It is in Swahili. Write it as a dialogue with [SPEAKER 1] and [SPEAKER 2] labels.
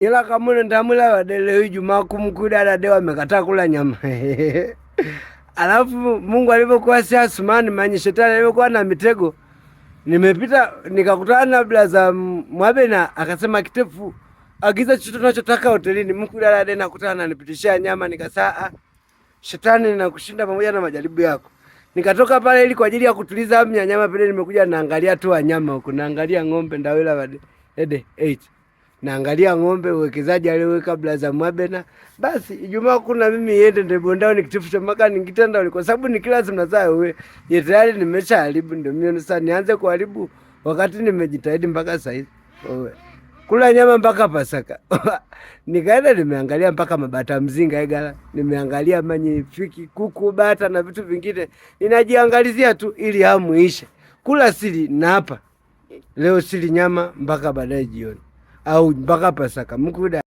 [SPEAKER 1] ila kamune ndamula wadele Ijumaa kumkuda dada wamekataa kula nyama. Alafu Mungu alivyokuwa si Asumani manyi shetani alivyokuwa na mitego. Nimepita nikakutana na blaza Mwabena akasema Kitefu agiza chochote unachotaka hotelini. Mkuda dada nakutana ananipitishia nyama nikasaa shetani ninakushinda pamoja na majaribu yako. Nikatoka pale ili kwa ajili ya kutuliza hamu ya nyama pale nimekuja naangalia tu wanyama huko. Naangalia ng'ombe ndawela wade. 8. Naangalia ng'ombe uwekezaji alioweka blaza Mwabena. Basi Ijumaa kuna mimi yende ndebondao Kitefu chamaka nikitenda kwa sababu ni kila zimnazaa wewe. Ye tayari nimeshaharibu ndio mimi sasa nianze kuharibu wakati nimejitahidi mpaka sasa hivi. Kula nyama mpaka Pasaka. Nikaenda nimeangalia mpaka mabata mzinga egala. Nimeangalia manyifiki, kuku, bata na vitu vingine. Ninajiangalizia tu ili hamu ishe. Kula sili na hapa. Leo sili nyama mpaka baadaye jioni. Au mpaka Pasaka. Mkuda